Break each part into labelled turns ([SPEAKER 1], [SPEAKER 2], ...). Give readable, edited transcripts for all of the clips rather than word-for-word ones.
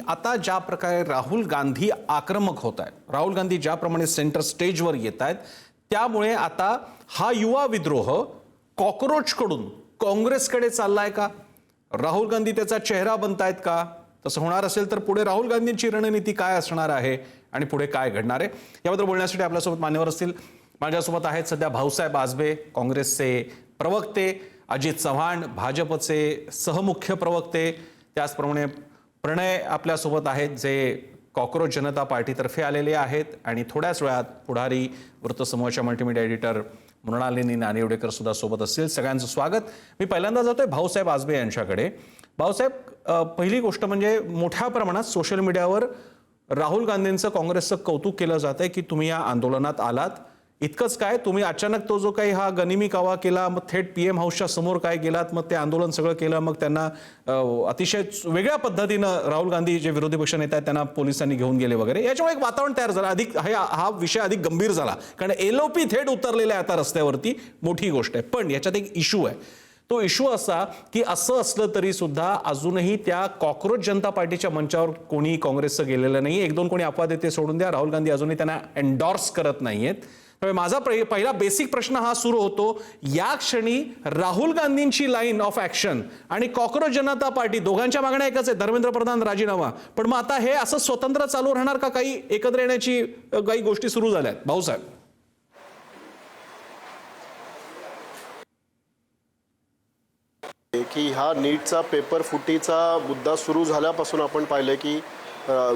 [SPEAKER 1] आता ज्या प्रकारे राहुल गांधी आक्रमक होत आहेत, राहुल गांधी ज्याप्रमाणे सेंटर स्टेजवर येत आहेत, त्यामुळे आता हा युवा विद्रोह कॉकरोचकडून काँग्रेसकडे चाललाय का? राहुल गांधी त्याचा चेहरा बनतायत का? तसं होणार असेल तर पुढे राहुल गांधींची रणनीती काय असणार आहे आणि पुढे काय घडणार आहे, याबद्दल बोलण्यासाठी आपल्यासोबत मान्यवर असतील. माझ्यासोबत आहेत सध्या भाऊसाहेब आजबे, काँग्रेसचे प्रवक्ते, अजित चव्हाण भाजपचे सहमुख्य प्रवक्ते, त्याचप्रमाणे प्रणय आपल्यासोबत आहेत जे कॉकरोच जनता पार्टीतर्फे आलेले आहेत, आणि थोड्याच वेळात पुढारी वृत्तसमूहाच्या मल्टीमीडिया एडिटर मृणालिनी नानिवडेकर सुद्धा सोबत असतील. सगळ्यांचं स्वागत. मी पहिल्यांदा जातोय भाऊसाहेब आजबे यांच्याकडे. भाऊसाहेब, पहिली गोष्ट म्हणजे मोठ्या प्रमाणात सोशल मीडियावर राहुल गांधींचं काँग्रेसचं कौतुक केलं जात आहे की तुम्ही या आंदोलनात आलात. इतकंच काय, तुम्ही अचानक तो जो काही हा गनिमी कावा केला, मग थेट PM हाऊसच्या समोर काय गेलात, मग ते आंदोलन सगळं केलं, मग त्यांना अतिशय वेगळ्या पद्धतीनं राहुल गांधी जे विरोधी पक्ष नेते आहेत त्यांना पोलिसांनी घेऊन गेले वगैरे, याच्यामुळे एक वातावरण तयार झालं. अधिक हा विषय अधिक गंभीर झाला कारण LOP थेट उतरलेला आहे आता रस्त्यावरती. मोठी गोष्ट आहे, पण याच्यात एक इश्यू आहे. तो इश्यू असा की असं असलं तरी सुद्धा अजूनही त्या कॉकरोच जनता पार्टीच्या मंचावर कोणी काँग्रेसचं गेलेलं नाही. एक दोन कोणी अपवाद येते सोडून द्या, राहुल गांधी अजूनही त्यांना एन्डॉर्स करत नाहीयेत. त्यामुळे माझा पहिला बेसिक प्रश्न हा सुरू होतो, या क्षणी राहुल गांधींची लाईन ऑफ ऍक्शन आणि कॉकरोच जनता पार्टी दोघांच्या मागण्या एकच आहे, धर्मेंद्र प्रधान राजीनामा. पण मग आता हे असं स्वतंत्र चालू राहणार का? काही एकत्र येण्याची काही गोष्टी सुरू झाल्या आहेत भाऊसाहेब?
[SPEAKER 2] की हा नीटचा पेपर फुटीचा मुद्दा सुरू झाल्यापासून आपण पाहिलं की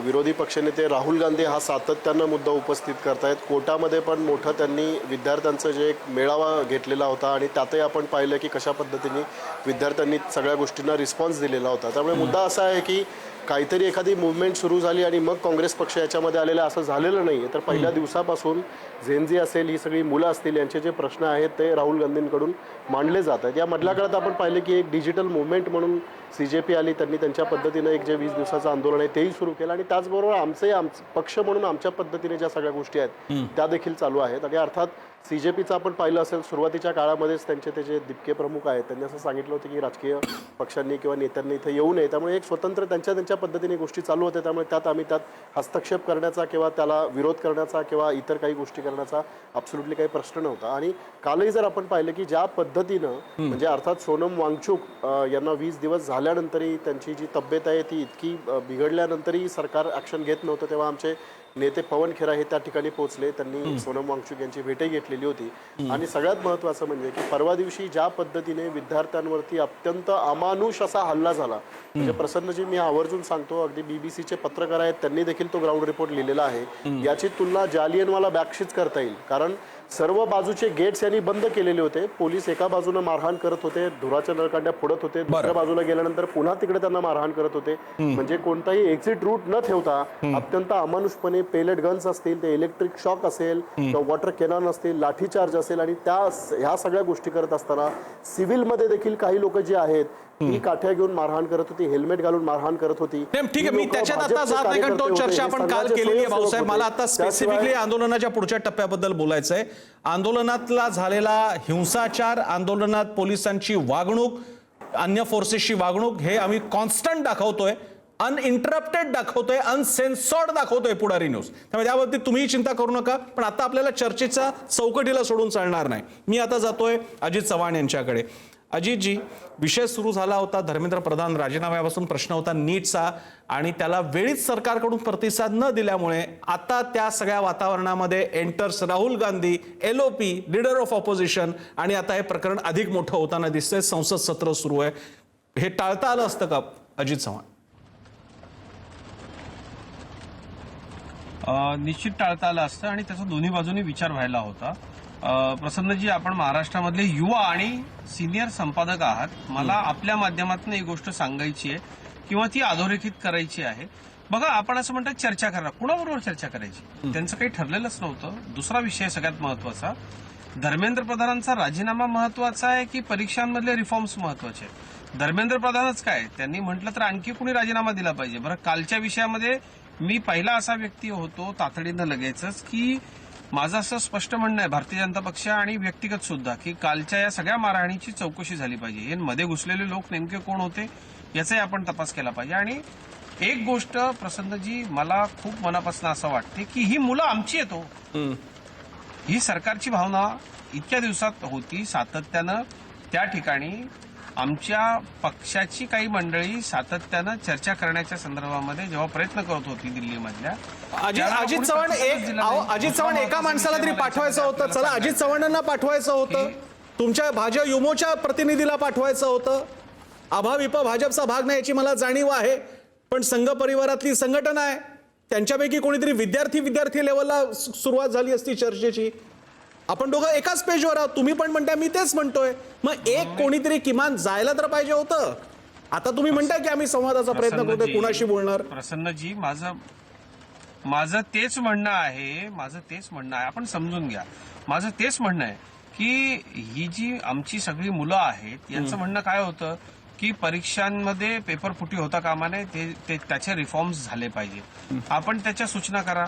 [SPEAKER 2] विरोधी पक्षनेते राहुल गांधी हा सातत्यानं मुद्दा उपस्थित करतायत. कोर्टामध्ये पण मोठं त्यांनी विद्यार्थ्यांचं जे एक मेळावा घेतलेला होता आणि त्यातही आपण पाहिलं की कशा पद्धतीने विद्यार्थ्यांनी सगळ्या गोष्टींना रिस्पॉन्स दिलेला होता. त्यामुळे मुद्दा असा आहे की काहीतरी एखादी मूव्हमेंट सुरू झाली आणि मग काँग्रेस पक्ष याच्यामध्ये आलेला, असं झालेलं नाही. तर पहिल्या दिवसापासून झेनझी असेल, ही सगळी मुलं असतील, यांचे जे प्रश्न आहेत ते राहुल गांधींकडून मांडले जात आहेत. या मधल्या काळात आपण पाहिले की एक डिजिटल मूव्हमेंट म्हणून CJP आली, त्यांनी त्यांच्या पद्धतीनं एक जे 20 दिवसाचं आंदोलन आहे तेही सुरू केलं, आणि त्याचबरोबर आमचे पक्ष म्हणून आमच्या पद्धतीने ज्या सगळ्या गोष्टी आहेत त्या देखील चालू आहेत. आणि अर्थात CJPचं आपण पाहिलं असेल, सुरुवातीच्या काळामध्येच ते जे दिपके प्रमुख आहेत त्यांनी असं सांगितलं होतं की राजकीय पक्षांनी किंवा नेत्यांनी इथे येऊ नये. त्यामुळे एक स्वतंत्र त्यांच्या पद्धतीने गोष्टी चालू होत्या. त्यामुळे त्यात हस्तक्षेप करण्याचा किंवा त्याला विरोध करण्याचा किंवा इतर काही गोष्टी करण्याचा ॲब्सोल्युटली काही प्रश्न नव्हता. आणि कालही जर आपण पाहिलं की ज्या पद्धतीनं म्हणजे अर्थात सोनम वांगचुक यांना 20 दिवस झाल्यानंतरही त्यांची जी तब्येत आहे ती इतकी बिघडल्यानंतरही सरकार ॲक्शन घेत नव्हतं, तेव्हा आमचे नेते पवन खेरा हे त्या ठिकाणी पोहोचले. त्यांनी सोनम वांगचुक यांची भेटही घेतलेली होती. आणि सगळ्यात महत्त्वाचं म्हणजे की परवा दिवशी ज्या पद्धतीने विद्यार्थ्यांवरती अत्यंत अमानुष असा हल्ला झाला, म्हणजे प्रसन्नजी मी आवर्जून सांगतो, अगदी BBCचे पत्रकार आहेत त्यांनी देखील तो ग्राउंड रिपोर्ट लिहिलेला आहे. याची तुलना जालियनवाला बागशीच करता येईल. कारण सर्व बाजूचे गेट्स यांनी बंद केलेले होते, पोलीस एका बाजूने मारहाण करत होते, धुराच्या नळकांड्या फोडत होते, दुसऱ्या बाजूला गेल्यानंतर पुन्हा तिकडे त्यांना मारहाण करत होते. म्हणजे कोणताही एक्झिट रूट न ठेवता अत्यंत अमानुषपणे पेलेट गन्स असतील, ते इलेक्ट्रिक शॉक असेल, वॉटर कॅनॉन असतील, लाठीचार्ज असेल, आणि ह्या सगळ्या गोष्टी करत असताना सिव्हिलमध्ये देखील काही लोक जे आहेत ती काठ्या घेऊन मारहाण करत होती, हेल्मेट घालून मारहाण करत होती.
[SPEAKER 1] ठीक आहे, मी त्याच्यात आता जात नाही कारण तो चर्चा आपण काल केलेली आहे भाऊसाहेब. मला आता स्पेसिफिकली आंदोलनाच्या पुढच्या टप्प्याबद्दल बोलायचं आहे. आंदोलनातला झालेला हिंसाचार, आंदोलनात पोलिसांची वागणूक, अन्य फोर्सेसची वागणूक, हे आम्ही कॉन्स्टंट दाखवतोय, अनइंटरप्टेड दाखवतोय, अनसेन्सॉर्ड दाखवतोय पुढारी न्यूज. त्यामुळे त्याबाबतीत तुम्ही चिंता करू नका. पण आता आपल्याला चर्चेचा चौकटीला सोडून चालणार नाही. मी आता जातोय अजित चव्हाण यांच्याकडे. अजितजी, विषय सुरू झाला होता धर्मेंद्र प्रधान राजीनाम्यापासून, प्रश्न होता नीटचा, आणि त्याला वेळीच सरकारकडून प्रतिसाद न दिल्यामुळे आता त्या सगळ्या वातावरणामध्ये enters Rahul Gandhi, LOP, leader of opposition, आणि आता हे प्रकरण अधिक मोठं होताना दिसतंय. संसद सत्र सुरू आहे. हे टाळता आलं असतं का अजित चव्हाण?
[SPEAKER 3] निश्चित टाळता आलं असतं आणि त्याचा दोन्ही बाजूनी विचार व्हायला होता. प्रसन्नजी, आपण महाराष्ट्रामधले युवा आणि सिनियर संपादक आहात. मला आपल्या माध्यमातून एक गोष्ट सांगायची आहे किंवा ती अधोरेखित करायची आहे. बघा, आपण असं म्हणतात चर्चा करा, कुणाबरोबर चर्चा करायची, त्यांचं काही ठरलेलंच नव्हतं. दुसरा विषय सगळ्यात महत्वाचा, धर्मेंद्र प्रधानांचा राजीनामा महत्वाचा आहे की परीक्षांमधले रिफॉर्म्स महत्वाचे आहेत? धर्मेंद्र प्रधानच काय, त्यांनी म्हटलं तर आणखी कुणी राजीनामा दिला पाहिजे? बरं, कालच्या विषयामध्ये मी पहिला असा व्यक्ती होतो तातडीनं लगेचच की माझं असं स्पष्ट म्हणणं आहे, भारतीय जनता पक्ष आणि व्यक्तिगत सुद्धा, की कालच्या या सगळ्या मारहाणीची चौकशी झाली पाहिजे. हे मध्ये घुसलेले लोक नेमके कोण होते याचाही आपण तपास केला पाहिजे. आणि एक गोष्ट प्रसन्नजी मला खूप मनापासून असं वाटते की ही मुलं आमची आहेत हो. ही सरकारची भावना इतक्या दिवसात होती. सातत्यानं त्या ठिकाणी आमच्या पक्षाची काही मंडळी सातत्यानं चर्चा करण्याच्या संदर्भामध्ये जेव्हा प्रयत्न करत होती दिल्लीमधल्या,
[SPEAKER 1] अजित चव्हाण एका माणसाला तरी पाठवायचं होतं. चला, अजित चव्हाणांना पाठवायचं होतं, तुमच्या भाजप युमोच्या प्रतिनिधीला पाठवायचं होतं. अभाविप भाजपचा भाग नाही याची मला जाणीव आहे, पण संघ परिवारातली संघटना आहे, त्यांच्यापैकी कोणीतरी विद्यार्थी लेवलला सुरुवात झाली असती चर्चेची. आपण दोघं एकाच पेजवर आहोत, तुम्ही पण म्हणताय, मी तेच म्हणतोय. मग एक कोणीतरी किमान जायला तर पाहिजे होतं. आता तुम्ही म्हणताय की आम्ही संवादाचा प्रयत्न करतोय, कुणाशी बोलणार.
[SPEAKER 3] प्रसन्नजी, माझं तेच म्हणणं आहे, आपण समजून घ्या. माझं तेच म्हणणं आहे की ही जी आमची सगळी मुलं आहेत यांचं म्हणणं काय होतं की परीक्षांमध्ये पेपर फुटी होता कामा नये, ते त्याचे रिफॉर्म्स झाले पाहिजे. आपण त्याच्या सूचना करा,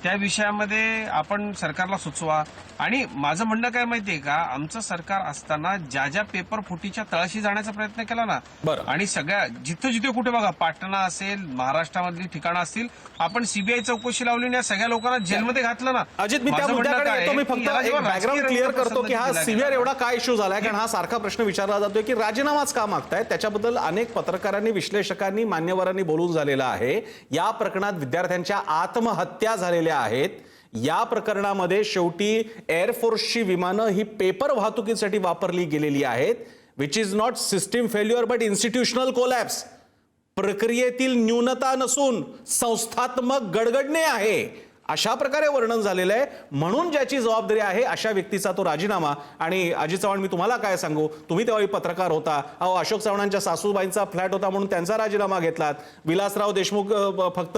[SPEAKER 3] त्या विषयामध्ये आपण सरकारला सुचवा. आणि माझं म्हणणं काय माहितीये का, आमचं सरकार असताना ज्या पेपर फुटीच्या तळाशी जाण्याचा प्रयत्न केला ना,
[SPEAKER 1] बरं,
[SPEAKER 3] आणि सगळ्या जिथे कुठे बघा, पाटणा असेल, महाराष्ट्रामधली ठिकाणं असतील, आपण सीबीआय चौकशी लावली आणि या सगळ्या लोकांना जेलमध्ये घातलं ना.
[SPEAKER 1] अजित, मी त्या मुद्द्याकडे येतो. मी फक्त एक बॅकग्राऊंड क्लिअर करतो की हा सिव्हिअर एवढा काय इश्यू झालाय, कारण हा सारखा प्रश्न विचारला जातोय की राजीनामाच का मागतायत. त्याच्याबद्दल अनेक पत्रकारांनी, विश्लेषकांनी, मान्यवरांनी बोलून झालेलं आहे. या प्रकरणात विद्यार्थ्यांच्या आत्महत्या झालेल्या आहेत. या प्रकरणामध्ये शेवटी एअरफोर्सची विमानं ही पेपर वाहतुकीसाठी वापरली गेलेली आहेत, which is not system failure but institutional collapse. प्रक्रियेतील न्यूनता नसून संस्थात्मक गडगडणे आहे, अशा प्रकारे वर्णन झालेलं आहे. म्हणून ज्याची जबाबदारी आहे अशा व्यक्तीचा तो राजीनामा. आणि अजित चव्हाण, मी तुम्हाला काय सांगू, तुम्ही त्यावेळी पत्रकार होता. अशोक चव्हाणांच्या सासूबाईंचा फ्लॅट होता म्हणून त्यांचा राजीनामा घेतलात. विलासराव देशमुख फक्त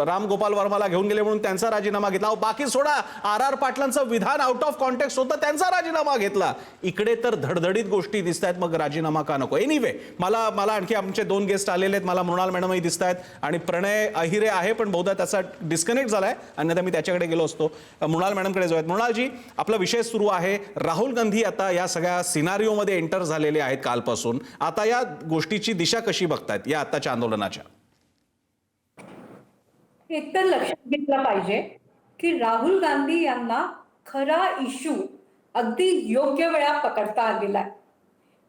[SPEAKER 1] राम गोपाल वर्माला घेऊन गेले म्हणून त्यांचा राजीनामा घेतला. बाकी सोडा, आर पाटलांचं विधान आउट ऑफ कॉन्टेक्स्ट होतं, त्यांचा राजीनामा घेतला. इकडे तर धडधडीत गोष्टी दिसत आहेत, मग राजीनामा का नको. एनिवे, मला आणखी आमचे 2 गेस्ट आलेले आहेत. मला मृणाल मॅडमही दिसत आहेत आणि प्रणय अहिरे आहे, पण बहुधा त्याचा डिस्कनेक्ट झालाय, अन्यथा मी त्याच्याकडे गेलो असतो. मृणाल मॅडमकडे जाऊयात. मृणालजी, आपला विषय सुरू आहे. राहुल गांधी आता या सगळ्या सिनारिओमध्ये एंटर झालेले आहेत कालपासून. आता या गोष्टीची दिशा कशी बघतायत या आताच्या आंदोलनाच्या?
[SPEAKER 4] एकतर लक्षात घेतलं पाहिजे की राहुल गांधी यांना खरा इश्यू अगदी योग्य वेळा पकडता आलेला आहे.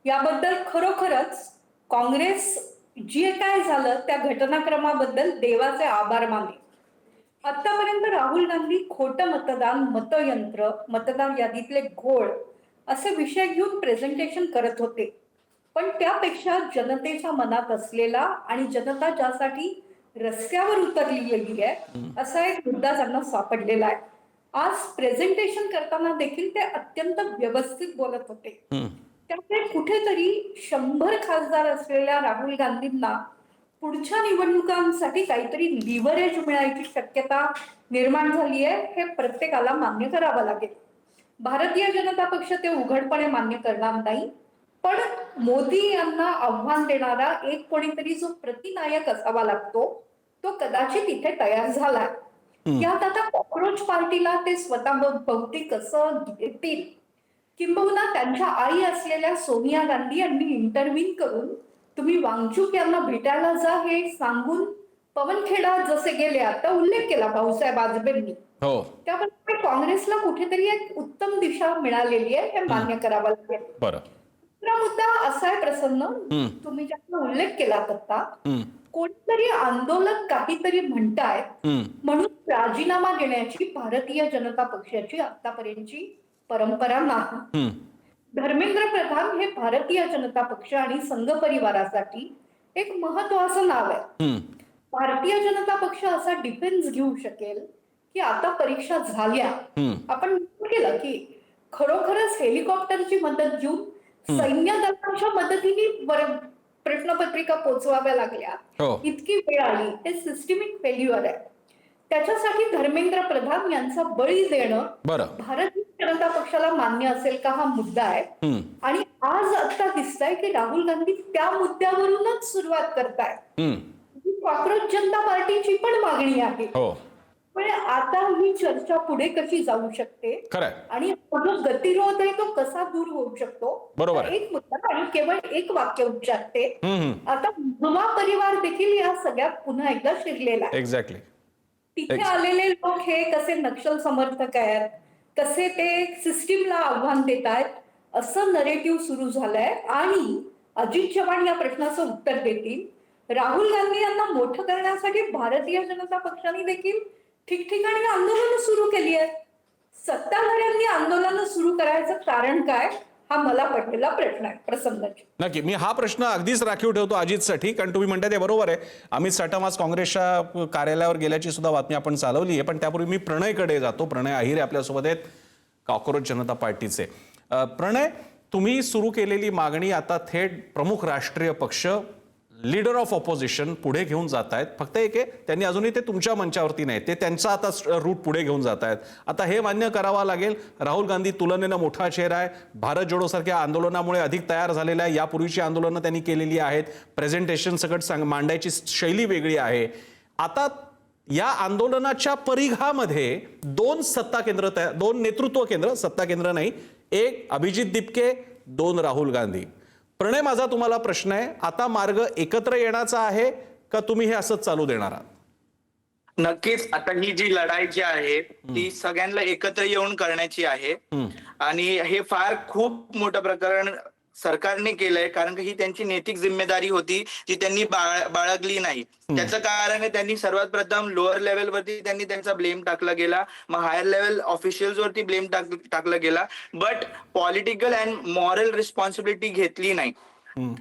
[SPEAKER 4] याबद्दल खरोखरच काँग्रेस जे काय झालं त्या घटनाक्रमाबद्दल देवाचे आभार मानले. आतापर्यंत राहुल गांधी खोटं मतदान, मतयंत्र, मतदार यादीतले घोळ असे विषय घेऊन प्रेझेंटेशन करत होते. पण त्यापेक्षा जनतेच्या मनात असलेला आणि जनता ज्यासाठी रस्त्यावर उतरलेली आहे असा एक मुद्दा त्यांना सापडलेला आहे. आज प्रेझेंटेशन करताना देखील ते अत्यंत व्यवस्थित बोलत होते. त्यामुळे कुठेतरी 100 खासदार असलेल्या राहुल गांधींना पुढच्या निवडणुकांसाठी काहीतरी लिव्हरेज मिळायची शक्यता निर्माण झाली आहे, हे प्रत्येकाला मान्य करावं लागेल. भारतीय जनता पक्ष ते उघडपणे मान्य करणार नाही, पण मोदी यांना आव्हान देणारा एक कोणीतरी जो प्रतिनायक असावा लागतो तो कदाचित इथे तयार झालाय. यात आता कॉक्रोच पार्टीला ते स्वतः भोवती कसं घेतील, किंबहुना त्यांच्या आई असलेल्या सोनिया गांधी यांनी इंटरव्हीन करून तुम्ही वांगचूक यांना भेटायला जा हे सांगून पवनखेडा जसे गेले, आता उल्लेख केला भाऊसाहेब आजबेंनी, त्याबद्दल काँग्रेसला कुठेतरी एक उत्तम दिशा मिळालेली आहे, हे मान्य करावं लागेल. दुसरा मुद्दा असा आहे प्रसन्न, तुम्ही ज्याचा उल्लेख केला आता, कोणतरी आंदोलक काहीतरी म्हणतायत म्हणून राजीनामा देण्याची भारतीय जनता पक्षाची आतापर्यंतची परंपरा नाही. धर्मेंद्र प्रधान हे भारतीय जनता पक्ष आणि संघ परिवारासाठी एक महत्वाचं नाव आहे. भारतीय जनता पक्ष असा डिफेन्स घेऊ शकेल की आता परीक्षा झाल्या, आपण केलं की खरोखरच हेलिकॉप्टरची मदत घेऊन सैन्य दलांच्या मदतीने प्रश्नपत्रिका पोचवाव्या लागल्या, इतकी वेळ आली, हे सिस्टमिक फेल्युअर आहे. त्याच्यासाठी धर्मेंद्र प्रधान यांचा बळी देणं भारतीय जनता पक्षाला मान्य असेल का हा मुद्दा आहे. आणि आज आता दिसतंय की राहुल गांधी त्या मुद्द्यावरूनच सुरुवात करतायत. कॉक्रोच जनता पार्टीची पण मागणी आहे. पण आता ही चर्चा पुढे कशी जाऊ शकते
[SPEAKER 1] खरंय.
[SPEAKER 4] आणि जो गतिरोध आहे तो कसा दूर होऊ शकतो,
[SPEAKER 1] बरोबर आहे.
[SPEAKER 4] एक मुद्दा. आणि केवळ एक वाक्य उच्चारते,
[SPEAKER 1] हम्म.
[SPEAKER 4] आता जुना परिवार देखील या सगळ्यात पुन्हा एकदा शिरलेला आहे.
[SPEAKER 1] एक्झॅक्टली.
[SPEAKER 4] तिथे आलेले लोक हे कसे नक्षल समर्थक आहेत, कसे ते सिस्टीमला आव्हान देत आहेत, असं नरेटिव्ह सुरू झालंय. आणि अजित चव्हाण या प्रश्नाचं उत्तर देतील. राहुल गांधी यांना मोठं करण्यासाठी भारतीय जनता पक्षाने देखील ठिकठिकाणी आंदोलनं सुरू केली आहेत. सत्ताधाऱ्यांनी आंदोलनं सुरू करायचं कारण काय, हा मला पडलेला प्रश्न आहे प्रसंगाची.
[SPEAKER 1] नक्की मी हा प्रश्न अगदीच राखीव ठेवतो अजितसाठी, कारण तुम्ही म्हणता ते बरोबर आहे. अमित साठम आज काँग्रेसच्या कार्यालयावर गेल्याची सुद्धा बातमी आपण चालवली आहे. पण त्यापूर्वी मी प्रणयकडे जातो. प्रणय अहिरे आपल्यासोबत आहेत, कॉकरोच जनता पार्टीचे. प्रणय, तुम्ही सुरू केलेली मागणी आता थेट प्रमुख राष्ट्रीय पक्ष, लीडर ऑफ ऑपोजिशन पुढे घेऊन जात आहेत. फक्त एक आहे, त्यांनी अजूनही ते तुमच्या मंचावरती नाही, ते त्यांचा आता रूट पुढे घेऊन जात आहेत. आता हे मान्य करावं लागेल, राहुल गांधी तुलनेनं मोठा चेहरा आहे, भारत जोडो सारख्या आंदोलनामुळे अधिक तयार झालेला आहे. यापूर्वीची आंदोलनं त्यांनी केलेली आहेत, प्रेझेंटेशन सकट मांडायची शैली वेगळी आहे. आता या आंदोलनाच्या परिघामध्ये दोन सत्ता केंद्र, दोन नेतृत्व केंद्र, सत्ता केंद्र नाही, एक अभिजित दिपके, दोन राहुल गांधी. प्रणय, माझा तुम्हाला प्रश्न आहे, आता मार्ग एकत्र येण्याचा आहे का तुम्ही हे असंच चालू देणार आहात?
[SPEAKER 5] नक्कीच. आता ही जी लढाई जी आहे ती सगळ्यांना एकत्र येऊन करण्याची आहे. आणि हे फार खूप मोठं प्रकरण सरकारने केलंय, कारण की ही त्यांची नैतिक जिम्मेदारी होती जी त्यांनी बाळगली नाही. त्याचं कारण आहे, त्यांनी सर्वात प्रथम लोअर लेवलवरती त्यांनी त्यांचा ब्लेम टाकला गेला, मग हायर लेवल ऑफिशियल्स वरती ब्लेम टाकला गेला, but political and moral responsibility घेतली नाही.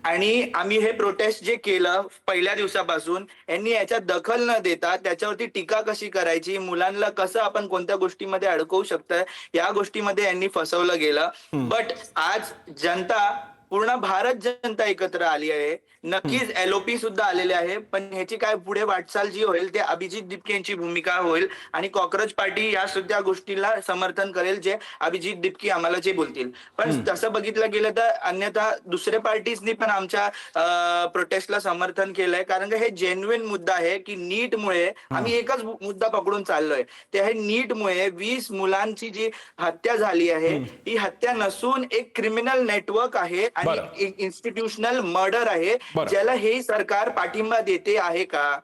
[SPEAKER 5] आणि आम्ही हे प्रोटेस्ट जे केलं पहिल्या दिवसापासून, यांनी याच्यात दखल न देता त्याच्यावरती टीका कशी करायची, मुलांना कसं आपण कोणत्या गोष्टीमध्ये अडकवू शकतोय, या गोष्टीमध्ये यांनी फसवलं गेलं. बट आज जनता, पूर्ण भारत जनता एकत्र आली आहे. नक्कीच एलओपी सुद्धा आलेले आहे, पण ह्याची काय पुढे वाटचाल जी होईल ते अभिजित दिपके यांची भूमिका होईल. आणि कॉकरोच पार्टी या सुद्धा गोष्टीला समर्थन करेल जे अभिजित दिपके आम्हाला जे बोलतील. पण तसं बघितलं गेलं तर अन्यथा दुसऱ्या पार्टीजनी पण आमच्या प्रोटेस्टला समर्थन केलंय, कारण की हे जेन्युइन मुद्दा आहे की नीटमुळे आम्ही एकच मुद्दा पकडून चाललोय, ते आहे नीटमुळे 20 मुलांची जी हत्या झाली आहे, ही हत्या नसून एक क्रिमिनल नेटवर्क आहे आणि एक इन्स्टिट्यूशनल मर्डर आहे, ज्याला हे सरकार पाठिंबा देते आहे का,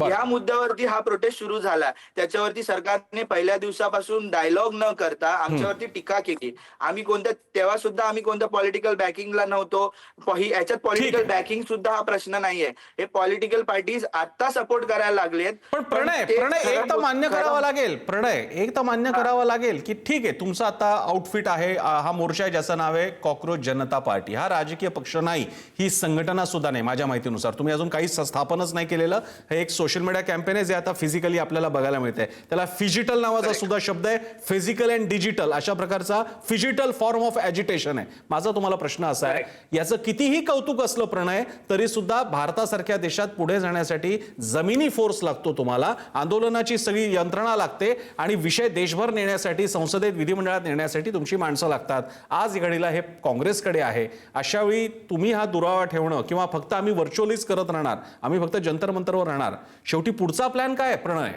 [SPEAKER 5] या मुद्द्यावरती हा प्रोटेस्ट सुरू झाला. त्याच्यावरती सरकारने पहिल्या दिवसापासून डायलॉग न करता आमच्यावरती टीका केली. आम्ही तेव्हा सुद्धा आम्ही कोणत्या पॉलिटिकल बॅकिंगला नव्हतो. याच्यात पॉलिटिकल बॅकिंग सुद्धा हा प्रश्न नाहीये. हे पॉलिटिकल पार्टीज आता सपोर्ट करायला लागलेत.
[SPEAKER 1] पण प्रणय एक तर मान्य करावं लागेल, एक तर मान्य करावं लागेल की ठीक आहे, तुमचं आता आउटफिट आहे, हा मोर्चा आहे ज्याचं नाव आहे कॉकरोच जनता पार्टी. हा राजकीय पक्ष नाही, ही संघटना सुद्धा नाही माझ्या माहितीनुसार. तुम्ही अजून काही स्थापनच नाही केलेलं. हे एक सोशल मीडिया कॅम्पेन आहे जे आता फिजिकली आपल्याला बघायला मिळते. त्याला फिजिटल नावाचा सुद्धा शब्द आहे, फिजिकल अँड डिजिटल, अशा प्रकारचा फिजिटल फॉर्म ऑफ ॲजिटेशन आहे. माझा तुम्हाला प्रश्न असा आहे, याचं कितीही कौतुक असलं प्रणय, तरी सुद्धा भारतासारख्या देशात पुढे जाण्यासाठी जमिनी फोर्स लागतो, तुम्हाला आंदोलनाची सगळी यंत्रणा लागते आणि विषय देशभर नेण्यासाठी, संसदेत विधिमंडळात नेण्यासाठी तुमची माणसं लागतात. आज घडीला हे काँग्रेसकडे आहे. अशा वेळी तुम्ही हा दुरावा ठेवणं किंवा फक्त आम्ही व्हर्च्युअलीच करत राहणार, आम्ही फक्त जंतर मंतरवर राहणार, शेवटी पुढचा प्लॅन काय आहे प्रणय?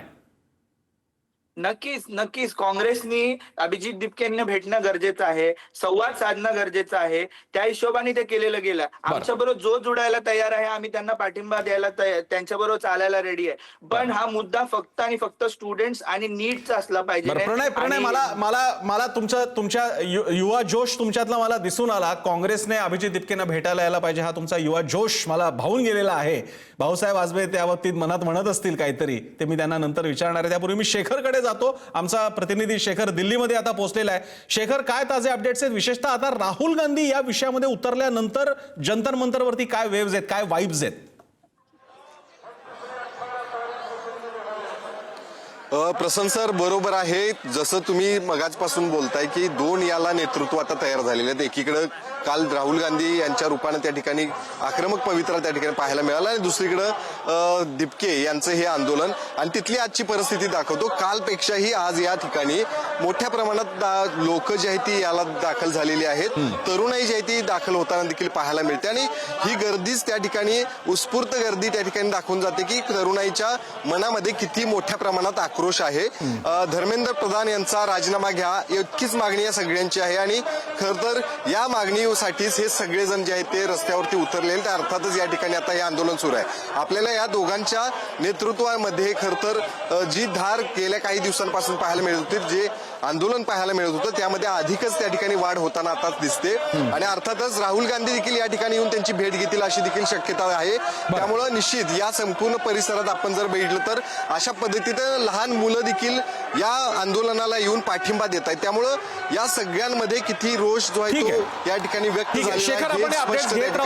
[SPEAKER 5] नक्कीच काँग्रेसनी अभिजित दिपकेंना भेटणं गरजेचं आहे, संवाद साधणं गरजेचं आहे. त्या हिशोबाने ते केलेलं गेलं. आमच्याबरोबर जो जोडायला तयार आहे, आम्ही त्यांना पाठिंबा द्यायला त्यांच्याबरोबर चालायला रेडी आहे. पण हा मुद्दा फक्त आणि फक्त स्टुडंट्स आणि नीटचा असला पाहिजे.
[SPEAKER 1] प्रणय, मला तुमच्या युवा जोश तुमच्यातला मला दिसून आला. काँग्रेसने अभिजित दिपकेंना भेटायला यायला पाहिजे, हा तुमचा युवा जोश मला भावून गेलेला आहे. भाऊसाहेब आजबे त्या बाबतीत मनात म्हणत असतील काहीतरी, ते मी त्यांना नंतर विचारणार आहे. त्यापूर्वी मी शेखरकडे जातो. आमचा प्रतिनिधी शेखर दिल्लीमध्ये आता पोहोचलेला आहे. शेखर, काय ताजे अपडेट्स आहेत, विशेषतः आता राहुल गांधी या विषयामध्ये उतरल्यानंतर जंतर मंतरवरती काय वेव्हज आहेत, काय वाइब्स आहेत?
[SPEAKER 6] प्रसन्न सर, बरोबर आहे. जसं तुम्ही मगाचपासून बोलताय की दोन याला नेतृत्व आता तयार झालेले आहेत. एकीकडे काल राहुल गांधी यांच्या रूपाने त्या ठिकाणी आक्रमक पवित्रा त्या ठिकाणी पाहायला मिळाला आणि दुसरीकडे दिपके यांचं हे आंदोलन आणि तिथली आजची परिस्थिती दाखवतो. कालपेक्षाही आज या ठिकाणी मोठ्या प्रमाणात लोक जी आहेत ती याला दाखल झालेली आहेत. तरुणाई जी आहे ती दाखल होताना देखील पाहायला मिळते आणि ही गर्दीच त्या ठिकाणी उत्स्फूर्त गर्दी त्या ठिकाणी दाखवून जाते की तरुणाईच्या मनामध्ये किती मोठ्या प्रमाणात आक्रोश आहे. धर्मेंद्र प्रधान यांचा राजीनामा घ्या इतकीच मागणी या सगळ्यांची आहे आणि खर तर या मागणीसाठीच हे सगळेजण जे आहेत ते रस्त्यावरती उतरलेले. तर अर्थातच या ठिकाणी आता हे आंदोलन सुरू आहे. आपल्याला या दोघांच्या नेतृत्वामध्ये खर तर जी धार गेल्या काही दिवसांपासून पाहायला मिळत होती, जे आंदोलन पाहायला मिळत होतं त्यामध्ये अधिकच त्या ठिकाणी वाढ होताना आता दिसते. आणि अर्थातच राहुल गांधी देखील या ठिकाणी येऊन त्यांची भेट घेतील अशी देखील शक्यता आहे. त्यामुळं निश्चित या संपूर्ण परिसरात आपण जर बघितलं तर अशा पद्धतीनं लहान मुलं देखील या आंदोलनाला येऊन पाठिंबा देत आहेत. त्यामुळं या सगळ्यांमध्ये किती रोष जो आहे तो या ठिकाणी व्यक्त
[SPEAKER 1] शेखर, आपण अपडेट घेत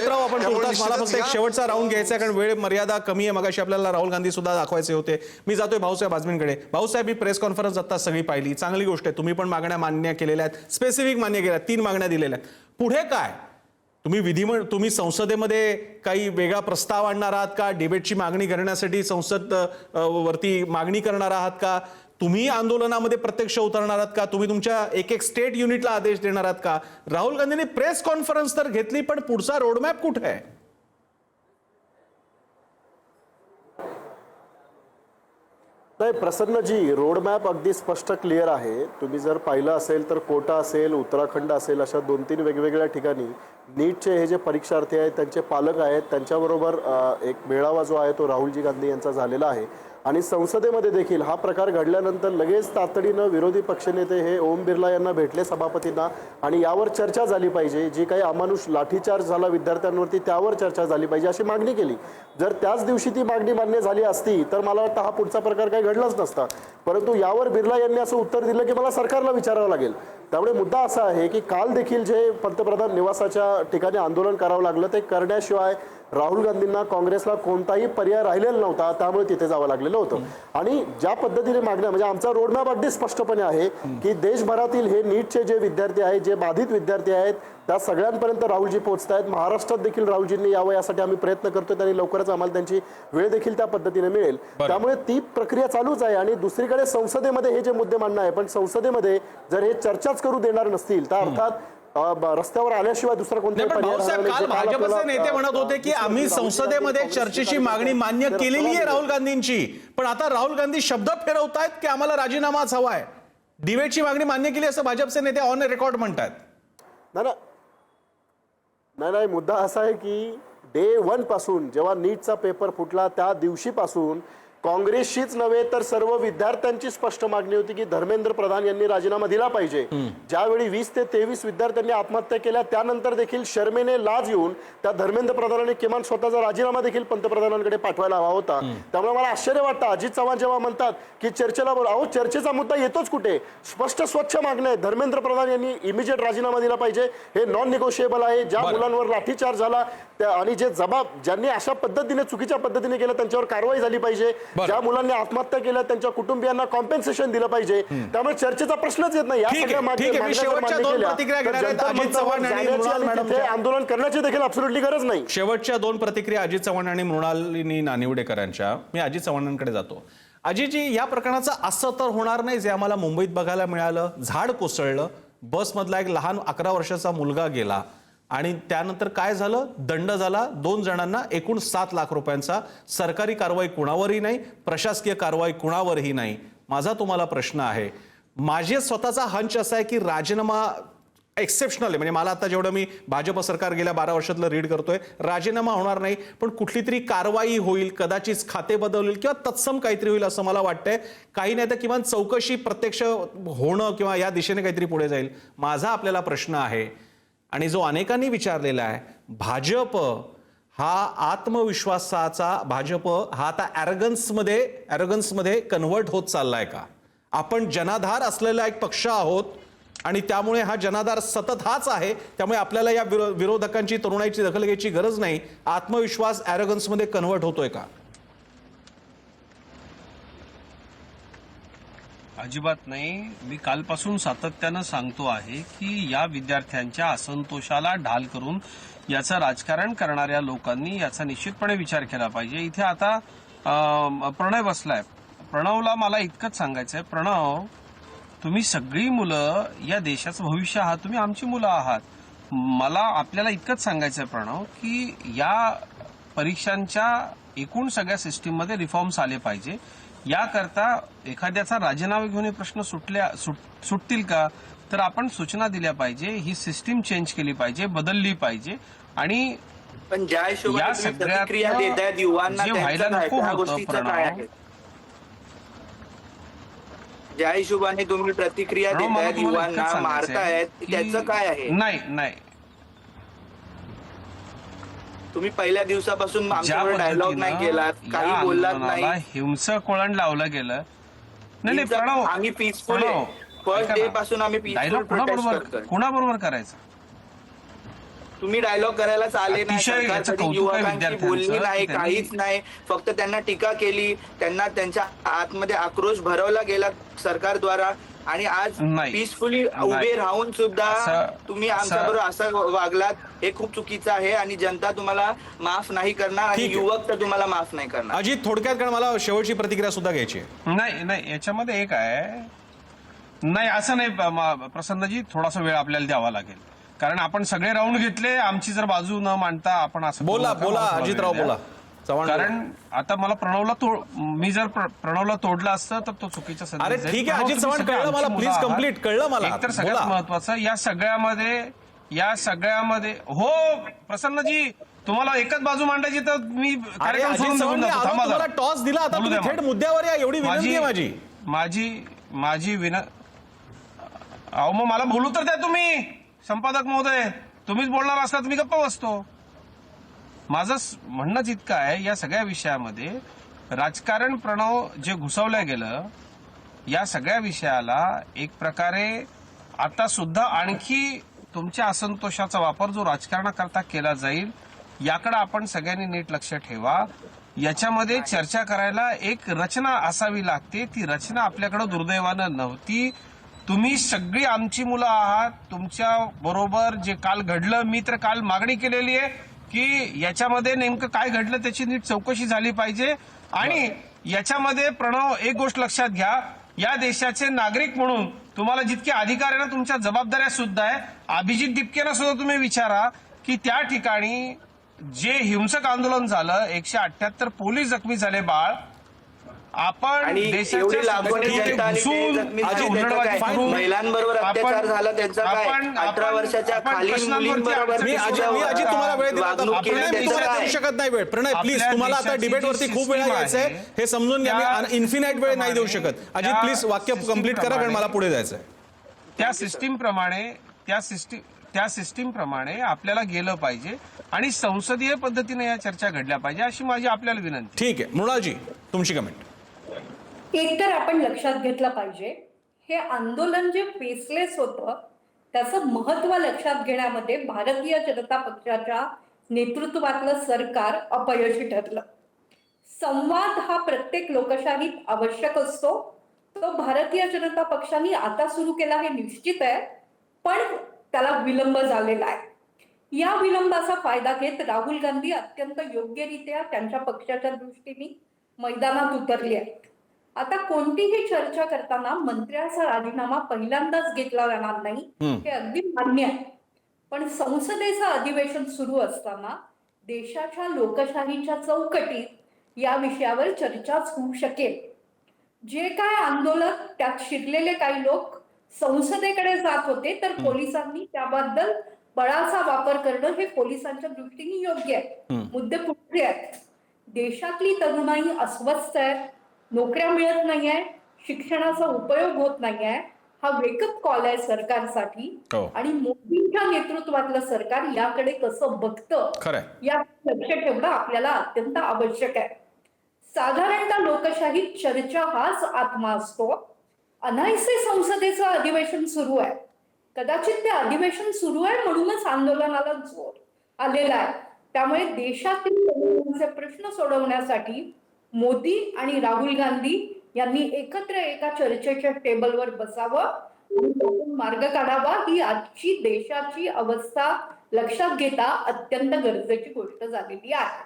[SPEAKER 1] राहू आपण. मला फक्त एक शेवटचा राऊंड घ्यायचा आहे कारण वेळ मर्यादा कमी आहे. मगाशी आपल्याला राहुल गांधी सुद्धा दाखवायचे होते. मी जातोय भाऊसाहेब आजमींकडे. भाऊसाहेब, ही प्रेस कॉन्फरन्स आता सगळी पाहिली, चांगली गोष्ट आहे. तुम्ही पण मागण्या मान्य केलेल्या आहेत, स्पेसिफिक मान्य केल्या, 3 मागण्या दिलेल्या आहेत. पुढे काय? तुम्ही संसदेमध्ये काही वेगळा प्रस्ताव आणणार आहात का? डिबेटची मागणी करण्यासाठी संसद वरती मागणी करणार आहात का? तुम्ही आंदोलनामध्ये प्रत्यक्ष उतरणार आहात का? तुम्ही तुमच्या एक स्टेट युनिटला आदेश देणार आहात का? राहुल गांधींनी प्रेस कॉन्फरन्स तर घेतली, पण पुढचा रोडमॅप कुठे आहे?
[SPEAKER 2] नाही प्रसन्नजी, रोडमॅप अगदी स्पष्ट क्लिअर आहे. तुम्ही जर पाहिलं असेल तर कोटा असेल, उत्तराखंड असेल, अशा 2-3 वेगवेगळ्या ठिकाणी नीटचे हे जे परीक्षार्थी आहेत त्यांचे पालक आहेत त्यांच्याबरोबर एक मेळावा जो आहे तो राहुलजी गांधी यांचा झालेला आहे. आणि संसदेमध्ये देखील हा प्रकार घडल्यानंतर लगेच तातडीनं विरोधी पक्षनेते हे ओम बिर्ला यांना भेटले, सभापतींना, आणि यावर चर्चा झाली पाहिजे. जी काही अमानुष लाठीचार्ज झाला विद्यार्थ्यांवरती त्यावर चर्चा झाली पाहिजे अशी मागणी केली. जर त्याच दिवशी ती मागणी मान्य झाली असती तर मला वाटतं हा पुढचा प्रकार काही घडलाच नसता. परंतु यावर बिर्ला यांनी असं उत्तर दिलं की मला सरकारला विचारावं लागेल. त्यामुळे मुद्दा असा आहे की काल देखील जे पंतप्रधान निवासाच्या ठिकाणी आंदोलन करावं लागलं ते करण्याशिवाय राहुल गांधींना काँग्रेसला कोणताही पर्याय राहिलेला नव्हता. त्यामुळे तिथे जावं लागलेलं होतं. आणि ज्या पद्धतीने मागण्या, म्हणजे आमचा रोडमॅप अगदी स्पष्टपणे आहे की देशभरातील हे नीटचे जे विद्यार्थी आहेत, जे बाधित विद्यार्थी आहेत, त्या सगळ्यांपर्यंत राहुलजी पोहोचत आहेत. महाराष्ट्रात देखील राहुलजींनी यावं यासाठी आम्ही प्रयत्न करतोय आणि लवकरच आम्हाला त्यांची वेळ देखील त्या पद्धतीने मिळेल. त्यामुळे ती प्रक्रिया चालूच आहे. आणि दुसरीकडे संसदेमध्ये हे जे मुद्दे मांडणं आहे, पण संसदेमध्ये जर हे चर्चाच करू देणार नसतील तर अर्थात रस्त्यावर आल्याशिवाय दुसरा कोणताही पर्याय
[SPEAKER 1] काल भाजपचे नेते म्हणत होते की आम्ही संसदेमध्ये चर्चेची मागणी मान्य केलेली आहे राहुल गांधींची, पण आता राहुल गांधी शब्द फिरवतायत की आम्हाला राजीनामाच हवाय, डिबेटची मागणी मान्य केली असं भाजपचे नेते ऑन रेकॉर्ड म्हणतात.
[SPEAKER 2] नाही, मुद्दा असा आहे की डे 1 पासून जेव्हा नीटचा पेपर फुटला त्या दिवशीपासून काँग्रेसशीच नव्हे तर सर्व विद्यार्थ्यांची स्पष्ट मागणी होती की धर्मेंद्र प्रधान यांनी राजीनामा दिला पाहिजे. ज्यावेळी 20 ते 23 विद्यार्थ्यांनी आत्महत्या केल्या त्यानंतर देखील शर्मेने लाज येऊन त्या धर्मेंद्र प्रधानांनी किमान स्वतःचा राजीनामा देखील पंतप्रधानांकडे पाठवायला हवा होता. त्यामुळे मला आश्चर्य वाटतं अजित चव्हाण जेव्हा म्हणतात की चर्चेला अहो, चर्चेचा मुद्दा येतोच कुठे? स्पष्ट स्वच्छ मागणी आहे. धर्मेंद्र प्रधान यांनी इमिजिएट राजीनामा दिला पाहिजे. हे नॉन निगोशिएबल आहे. ज्या मुलांवर लाठीचार्ज झाला आणि जे ज्यांनी अशा पद्धतीने चुकीच्या पद्धतीने केलं त्यांच्यावर कारवाई झाली पाहिजे. ज्या मुलांनी आत्महत्या केल्या त्यांच्या कुटुंबियांना कॉम्पेन्सेशन दिलं पाहिजे. त्यामुळे चर्चेचा प्रश्नच येत नाही. आंदोलन करण्याची देखील अब्सोल्युटली गरज नाही.
[SPEAKER 1] शेवटच्या 2 प्रतिक्रिया अजित चव्हाण आणि मृणालिनी नानिवडेकरांच्या. मी अजित चव्हाणांकडे जातो. अजितजी, या प्रकरणाचं असं तर होणार नाही जे आम्हाला मुंबईत बघायला मिळालं. झाड कोसळलं, बसमधला एक लहान 11 वर्षाचा मुलगा गेला आणि त्यानंतर काय झालं? दंड झाला 2 जणांना, एकूण 7 लाख रुपयांचा. सरकारी कारवाई कुणावरही नाही, प्रशासकीय कारवाई कुणावरही नाही. माझा तुम्हाला प्रश्न आहे, माझे स्वतःचा हंच असा आहे की राजीनामा एक्सेप्शनल आहे. म्हणजे मला आता जेवढं मी भाजप सरकार गेल्या 12 वर्षातलं रीड करतोय, राजीनामा होणार नाही, पण कुठली तरी कारवाई होईल, कदाचित खाते बदलतील किंवा तत्सम काहीतरी होईल असं मला वाटतंय. काही नाही तर किमान चौकशी प्रत्यक्ष होणं किंवा या दिशेने काहीतरी पुढे जाईल. माझा आपल्याला प्रश्न आहे आणि जो अनेकांनी विचारलेला आहे, भाजप हा आत्मविश्वासाचा, भाजप हा आता ॲरोगन्समध्ये कन्व्हर्ट होत चाललाय का? आपण जनाधार असलेला एक पक्ष आहोत आणि त्यामुळे हा जनाधार सतत हाच आहे. त्यामुळे आपल्याला या विरोधकांची, तरुणाईची दखल घ्यायची गरज नाही. आत्मविश्वास ॲरोगन्समध्ये कन्व्हर्ट होतोय का?
[SPEAKER 3] अजिबात नाही. मी कालपासून सातत्यानं सांगतो आहे की या विद्यार्थ्यांच्या असंतोषाला ढाल करून याचं राजकारण करणाऱ्या लोकांनी याचा निश्चितपणे विचार केला पाहिजे. इथे आता प्रणय बसलाय. प्रणवला मला इतकंच सांगायचंय, प्रणव, तुम्ही सगळी मुलं या देशाचं भविष्य आहात, तुम्ही आमची मुलं आहात. मला आपल्याला इतकंच सांगायचंय प्रणव की या परीक्षांच्या एकूण सगळ्या सिस्टीममध्ये रिफॉर्म्स आले पाहिजे. याकरता एखाद्याचा राजीनामा घेऊन हे प्रश्न सुटतील का, तर आपण सूचना दिल्या पाहिजे, ही सिस्टीम चेंज केली पाहिजे, बदलली पाहिजे. आणि
[SPEAKER 5] पण ज्या हिशोबाने
[SPEAKER 3] या
[SPEAKER 5] तुम्ही
[SPEAKER 3] सगळ्यात
[SPEAKER 5] प्रतिक्रिया देत आहेत युवांना,
[SPEAKER 3] जे
[SPEAKER 5] त्यांचं
[SPEAKER 3] व्हायला
[SPEAKER 5] काय,
[SPEAKER 3] नको
[SPEAKER 5] त्या
[SPEAKER 3] होतं,
[SPEAKER 5] गोष्टीचं
[SPEAKER 3] प्रणव.
[SPEAKER 5] काय आहे? ज्या हिशोबाने तुम्ही प्रतिक्रिया
[SPEAKER 3] प्रणव,
[SPEAKER 5] देत
[SPEAKER 3] मला
[SPEAKER 5] आहेत
[SPEAKER 3] तुम्हाला
[SPEAKER 5] युवांना,
[SPEAKER 3] इतकंच
[SPEAKER 5] मारतायत,
[SPEAKER 3] सांगायचंय
[SPEAKER 5] त्याचं
[SPEAKER 3] की-
[SPEAKER 5] काय आहे?
[SPEAKER 3] नाही,
[SPEAKER 5] तुम्ही पहिल्या दिवसापासून
[SPEAKER 3] ज्या
[SPEAKER 5] आमच्यावर डायलॉग नाही
[SPEAKER 3] पद्धतीनं
[SPEAKER 5] केलात,
[SPEAKER 3] या
[SPEAKER 5] काही बोललात नाही.
[SPEAKER 3] आंदोलनाला हिंसक वळण लावलं गेलं. नाही प्रणव,
[SPEAKER 5] आम्ही पीसफुल आहे. फर्स्ट डे पासून आम्ही पीसफुल
[SPEAKER 3] डायलॉग
[SPEAKER 5] प्रोटेस्ट करतोय.
[SPEAKER 3] कुणाबरोबर करायचं?
[SPEAKER 5] तुम्ही डायलॉग करायलाच आले नाही.
[SPEAKER 3] अतिशय याचं
[SPEAKER 5] सरकारसाठी
[SPEAKER 3] कौतुक आहे
[SPEAKER 5] युवकांची
[SPEAKER 3] विद्यार्थ्यांचं
[SPEAKER 5] बोलणी नाही,
[SPEAKER 3] की त्यांनी-
[SPEAKER 5] काहीच नाही. फक्त त्यांना टीका केली, त्यांना त्यांच्या आतमध्ये आक्रोश भरवला गेला सरकारद्वारा. आणि आज
[SPEAKER 3] नाही.
[SPEAKER 5] पीसफुली
[SPEAKER 3] नाही.
[SPEAKER 5] उभे राहून सुद्धा
[SPEAKER 3] असं-
[SPEAKER 5] तुम्ही आमच्याबरोबर असं वागलात, हे खूप चुकीचं आहे. आणि जनता तुम्हाला माफ नाही करणार आणि
[SPEAKER 1] ठीक आहे.
[SPEAKER 5] युवक तर तुम्हाला माफ नाही करणार.
[SPEAKER 1] अजित, थोडक्यात, कारण मला शेवटची प्रतिक्रिया सुद्धा घ्यायची आहे.
[SPEAKER 3] नाही, याच्यामध्ये एक आहे. नाही, असं नाही प्रसन्नजी, थोडासा वेळ आपल्याला द्यावा लागेल. कारण आपण सगळे राऊंड घेतले, आमची जर बाजू न मांडता आपण असं करू
[SPEAKER 1] बोला
[SPEAKER 3] नका.
[SPEAKER 1] बोला
[SPEAKER 3] मला थोडा
[SPEAKER 1] अजितराव,
[SPEAKER 3] वेळ द्या.
[SPEAKER 1] बोला. चव्हाण,
[SPEAKER 3] कारण आता मला मी जर प्रणवला तोडलं असतं तर तो चुकीचा संदेश
[SPEAKER 1] अरे
[SPEAKER 3] जाईल.
[SPEAKER 1] ठीक आहे,
[SPEAKER 3] प्रणव,
[SPEAKER 1] अजित
[SPEAKER 3] तुम्ही
[SPEAKER 1] चव्हाण,
[SPEAKER 3] सगळे
[SPEAKER 1] कळलं
[SPEAKER 3] आमची
[SPEAKER 1] मला,
[SPEAKER 3] मुलं
[SPEAKER 1] प्लीज
[SPEAKER 3] आहात.
[SPEAKER 1] कम्प्लीट, कळलं मला.
[SPEAKER 3] एकतर सगळ्यात
[SPEAKER 1] बोला.
[SPEAKER 3] महत्वाचं या सगळ्यामध्ये हो प्रसन्नजी, तुम्हाला एकच बाजू मांडायची तर मी
[SPEAKER 1] अरे
[SPEAKER 3] कार्यक्रम
[SPEAKER 1] अजित
[SPEAKER 3] सोडून
[SPEAKER 1] चव्हाण,
[SPEAKER 3] निघून
[SPEAKER 1] मी
[SPEAKER 3] जातो.
[SPEAKER 1] आलो,
[SPEAKER 3] थांबा
[SPEAKER 1] तुम्हाला
[SPEAKER 3] जरा.
[SPEAKER 1] टॉस दिला, आता
[SPEAKER 3] बोलू
[SPEAKER 1] तुम्ही
[SPEAKER 3] द्या
[SPEAKER 1] थेट
[SPEAKER 3] मला.
[SPEAKER 1] मुद्द्यावर या, एवढी विनंती आहे माझी. अहो मग मला बोलू तर द्या तुम्ही, संपादक महोदय. तुम्हीच बोलणार असला तुम्ही गप्पा बसतो. माझं म्हणणंच इतकं आहे, या सगळ्या विषयामध्ये राजकारण प्रणव जे घुसवलं गेलं, या सगळ्या विषयाला एक प्रकारे आता सुद्धा आणखी तुमच्या असंतोषाचा वापर जो राजकारणाकरता केला जाईल, याकडे आपण सगळ्यांनी नीट लक्ष ठेवा. याच्यामध्ये चर्चा करायला एक रचना असावी लागते. ती रचना आपल्याकडे दुर्दैवानं नव्हती. तुम्ही सगळी आमची मुलं आहात. तुमच्या बरोबर जे काल घडलं, मी तर काल मागणी केलेली आहे की याच्यामध्ये नेमकं काय घडलं त्याची नीट चौकशी झाली पाहिजे. आणि याच्यामध्ये प्रणव, एक गोष्ट लक्षात घ्या, या देशाचे नागरिक म्हणून तुम्हाला जितके अधिकार आहे ना, तुमच्या जबाबदाऱ्या सुद्धा आहे. अभिजित दिपकेना सुद्धा तुम्ही विचारा की त्या ठिकाणी जे हिंसक आंदोलन झालं, 178 पोलीस जखमी झाले. बाळ, आपण
[SPEAKER 5] आणि
[SPEAKER 3] देशाच्या
[SPEAKER 5] एवढी लाखोनी
[SPEAKER 3] सगळ्या
[SPEAKER 5] जनता आणि ते
[SPEAKER 3] घुसून
[SPEAKER 5] जखमी
[SPEAKER 3] अशी
[SPEAKER 5] झाली, त्याचं
[SPEAKER 3] हुलडबाजी
[SPEAKER 5] काय?
[SPEAKER 3] करून
[SPEAKER 5] महिलांबरोबर अत्याचार झाला, त्यांचा काय? 18 वर्षाच्या खालील मुलींबरोबर
[SPEAKER 1] मी अजित तुम्हाला वेळ दिला होता.
[SPEAKER 5] वागणूक केली,
[SPEAKER 1] प्रणय, मी
[SPEAKER 5] त्याचं
[SPEAKER 1] तुम्हाला
[SPEAKER 5] काय?
[SPEAKER 1] देऊ शकत नाही वेळ. प्रणय, प्लीज,
[SPEAKER 3] आपल्या
[SPEAKER 1] तुम्हाला आता
[SPEAKER 3] देशाची
[SPEAKER 1] डिबेटवरती
[SPEAKER 3] जी
[SPEAKER 1] खूप वेळ
[SPEAKER 3] सिस्टीम
[SPEAKER 1] द्यायचा आहे,
[SPEAKER 3] आहे,
[SPEAKER 1] हे समजून घ्या. मी इन्फिनाइट वेळ नाही देऊ शकत. अजित,
[SPEAKER 3] त्या
[SPEAKER 1] प्लीज वाक्य कम्प्लीट करा, कारण मला पुढे जायचं आहे.
[SPEAKER 3] त्या सिस्टीम प्रमाणे आपल्याला गेलं पाहिजे आणि संसदीय पद्धतीने या चर्चा घडल्या पाहिजे, अशी माझी आपल्याला विनंती.
[SPEAKER 1] ठीक आहे, मृणालजी, तुमची कमेंट.
[SPEAKER 4] एकतर आपण लक्षात घेतलं पाहिजे, हे आंदोलन जे फेसलेस होतं त्याचं महत्व लक्षात घेण्यामध्ये भारतीय जनता पक्षाच्या नेतृत्वातलं सरकार अपयशी ठरलं. संवाद हा प्रत्येक लोकशाहीत आवश्यक असतो. तो भारतीय जनता पक्षाने आता सुरू केला हे निश्चित आहे, पण त्याला विलंब झालेला आहे. या विलंबाचा फायदा घेत राहुल गांधी अत्यंत योग्यरित्या त्यांच्या पक्षाच्या दृष्टीने मैदानात उतरली आहेत. आता कोणतीही चर्चा करताना मंत्र्याचा राजीनामा पहिल्यांदाच घेतला जाणार नाही, हे अगदी मान्य आहे. पण संसदेचं अधिवेशन सुरू असताना देशाच्या लोकशाहीच्या चौकटीत या विषयावर चर्चाच होऊ शकेल. जे काय आंदोलन त्यात शिरलेले काही लोक संसदेकडे जात होते, तर पोलिसांनी त्याबद्दल बळाचा वापर करणं हे पोलिसांच्या दृष्टीने योग्य आहे. मुद्दे कुठले आहेत? देशातली तरुणाई अस्वस्थ आहे, नोकऱ्या मिळत नाहीये, शिक्षणाचा उपयोग होत नाहीये. हा वेकअप कॉल आहे सरकारसाठी. आणि मोदींच्या नेतृत्वातलं सरकार याकडे कसं बघतं, या लक्ष ठेवणं आपल्याला अत्यंत आवश्यक आहे. साधारणतः लोकशाहीत चर्चा हाच आत्मा असतो. अनायसे संसदेचं अधिवेशन सुरू आहे. कदाचित ते अधिवेशन सुरू आहे म्हणूनच आंदोलनाला जोर आलेला आहे. त्यामुळे देशातील प्रश्न सोडवण्यासाठी मोदी आणि राहुल गांधी यांनी एकत्र एका चर्चेच्या टेबलवर बसावं आणि त्यातून मार्ग काढावा ही आजची देशाची अवस्था लक्षात घेता अत्यंत गरजेची गोष्ट झालेली आहे.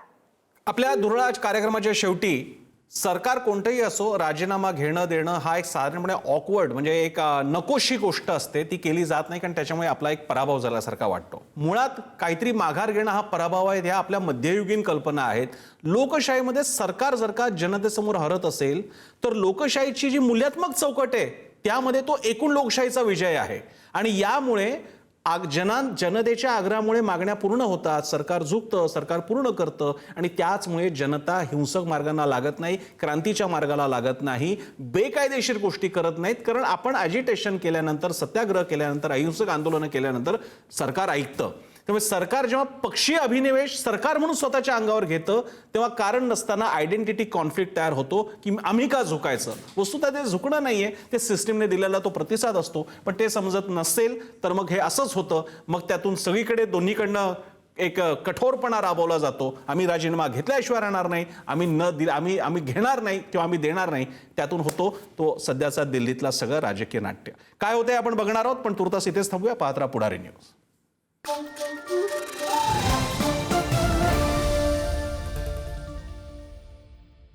[SPEAKER 1] आपल्या दुर्ळाज कार्यक्रमाच्या शेवटी सरकार कोणतंही असो राजीनामा घेणं देणं हा एक साधारणपणे ऑकवर्ड म्हणजे एक नकोशी गोष्ट असते, ती केली जात नाही कारण त्याच्यामुळे आपला एक पराभव झाल्यासारखा वाटतो. मुळात काहीतरी माघार घेणं हा पराभव आहे, ह्या आपल्या मध्ययुगीन कल्पना आहेत. लोकशाहीमध्ये सरकार जर का जनतेसमोर हरत असेल तर लोकशाहीची जी मूल्यात्मक चौकट आहे त्यामध्ये तो एकूण लोकशाहीचा विजय आहे आणि यामुळे जनतेच्या आग्रहामुळे मागण्या पूर्ण होतात, सरकार झुकतं, सरकार पूर्ण करतं आणि त्याचमुळे जनता हिंसक मार्गांना लागत नाही, क्रांतीच्या मार्गाला लागत नाही, बेकायदेशीर गोष्टी करत नाहीत. कारण आपण अजिटेशन केल्यानंतर, सत्याग्रह केल्यानंतर, अहिंसक आंदोलनं केल्यानंतर सरकार ऐकतं. त्यामुळे सरकार जेव्हा पक्षीय अभिनिवेश सरकार म्हणून स्वतःच्या अंगावर घेतं तेव्हा कारण नसताना आयडेंटिटी कॉन्फ्लिक्ट तयार होतो की आम्ही का झुकायचं. वस्तुतः ते झुकणं नाहीये, ते सिस्टीमने दिलेला तो प्रतिसाद असतो. पण ते समजत नसेल तर मग हे असंच होतं. मग त्यातून सगळीकडे दोन्हीकडनं एक कठोरपणा राबवला जातो. आम्ही राजीनामा घेतल्याशिवाय राहणार नाही, आम्ही घेणार नाही किंवा आम्ही देणार नाही. त्यातून होतो तो सध्याचा दिल्लीतला सगळं राजकीय नाट्य. काय होतंय आपण बघणार आहोत, पण तुर्तास इथेच थांबूया. पाहत राहा पुढारी न्यूज.